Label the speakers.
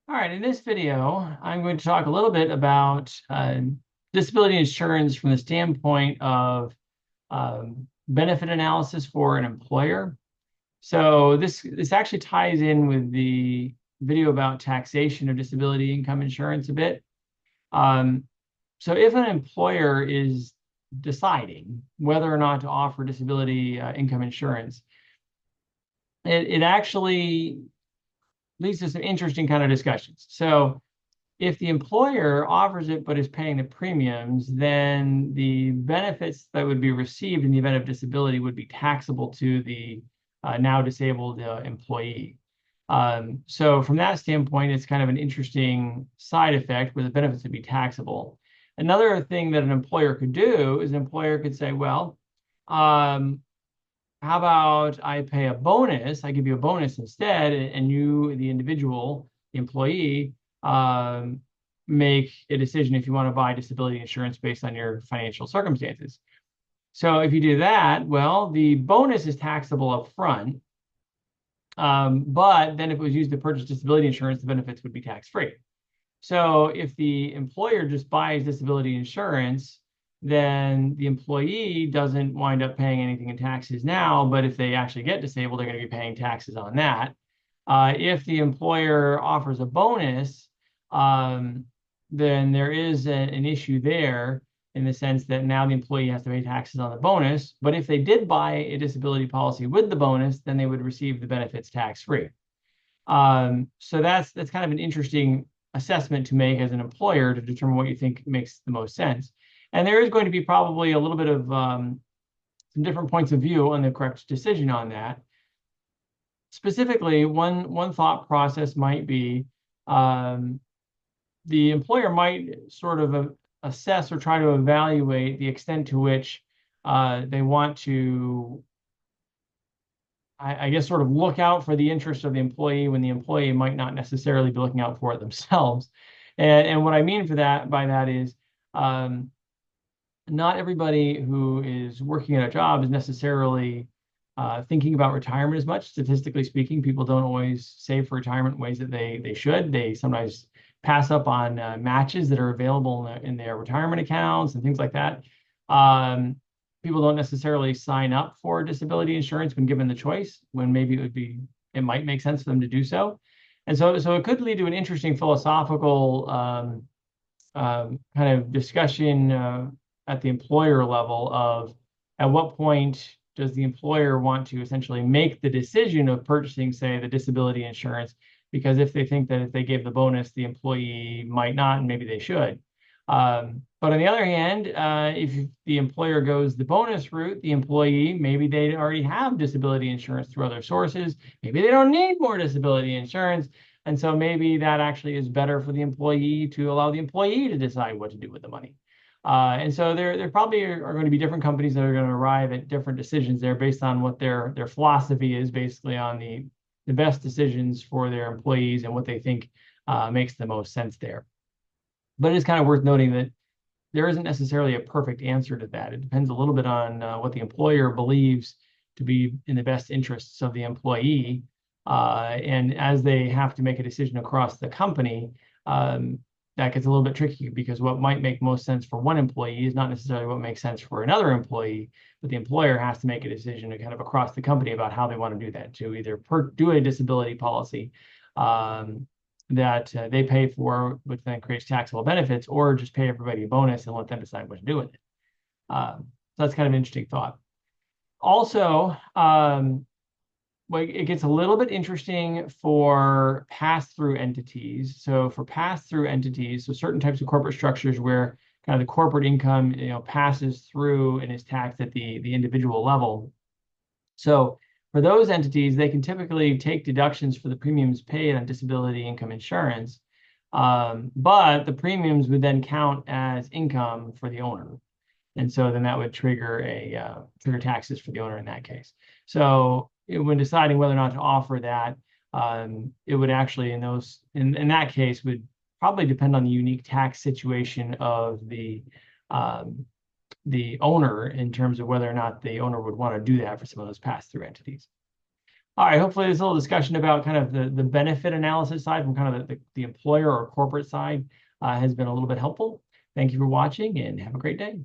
Speaker 1: All right, in this video, I'm going to talk a little bit about disability insurance from the standpoint of benefit analysis for an employer. So this actually ties in with the video about taxation of disability income insurance a bit. Um, so if an employer is deciding whether or not to offer disability income insurance, it actually leads to some interesting kind of discussions. So if the employer offers it but is paying the premiums, then the benefits that would be received in the event of disability would be taxable to the now disabled employee. So from that standpoint, it's kind of an interesting side effect where the benefits would be taxable. Another thing that an employer could do is an employer could say, well, um, how about I pay a bonus? I give you a bonus instead, and you, the individual, the employee, um, make a decision if you want to buy disability insurance based on your financial circumstances. So if you do that, well, the bonus is taxable up front. But then if it was used to purchase disability insurance, the benefits would be tax-free. So if the employer just buys disability insurance, then the employee doesn't wind up paying anything in taxes now, but if they actually get disabled, they're going to be paying taxes on that. If the employer offers a bonus, then there is an issue there in the sense that now the employee has to pay taxes on the bonus. But if they did buy a disability policy with the bonus, then they would receive the benefits tax-free. So that's kind of an interesting assessment to make as an employer to determine what you think makes the most sense. And there is going to be probably a little bit of some different points of view on the correct decision on that. Specifically, one thought process might be the employer might sort of assess or try to evaluate the extent to which they want to I guess, sort of look out for the interest of the employee when the employee might not necessarily be looking out for it themselves. And what I mean by that is not everybody who is working at a job is necessarily thinking about retirement as much. Statistically speaking, people don't always save for retirement in ways that they should. They sometimes pass up on matches that are available in their retirement accounts and things like that. People don't necessarily sign up for disability insurance when given the choice, when maybe it might make sense for them to do so. And so it could lead to an interesting philosophical kind of discussion at the employer level of at what point does the employer want to essentially make the decision of purchasing, say, the disability insurance, because if they think that if they gave the bonus, the employee might not, and maybe they should. But on the other hand, if the employer goes the bonus route, the employee, maybe they already have disability insurance through other sources. Maybe they don't need more disability insurance. And so maybe that actually is better for the employee to allow the employee to decide what to do with the money. And so there probably are going to be different companies that are going to arrive at different decisions there based on what their philosophy is, basically on the best decisions for their employees and what they think makes the most sense there. But it is kind of worth noting that there isn't necessarily a perfect answer to that. It depends a little bit on what the employer believes to be in the best interests of the employee. And as they have to make a decision across the company, that gets a little bit tricky because what might make most sense for one employee is not necessarily what makes sense for another employee, but the employer has to make a decision to kind of across the company about how they want to do that, to either do a disability policy that they pay for, which then creates taxable benefits, or just pay everybody a bonus and let them decide what to do with it. So that's kind of an interesting thought. Also, it gets a little bit interesting for pass-through entities. So for pass-through entities, so certain types of corporate structures where kind of the corporate income, passes through and is taxed at the individual level. So for those entities, they can typically take deductions for the premiums paid on disability income insurance, but the premiums would then count as income for the owner. And so then that would trigger taxes for the owner in that case. So when deciding whether or not to offer that, it would actually in that case would probably depend on the unique tax situation of the owner in terms of whether or not the owner would want to do that for some of those pass-through entities. All right, hopefully this little discussion about kind of the benefit analysis side from kind of the employer or corporate side has been a little bit helpful. Thank you for watching and have a great day.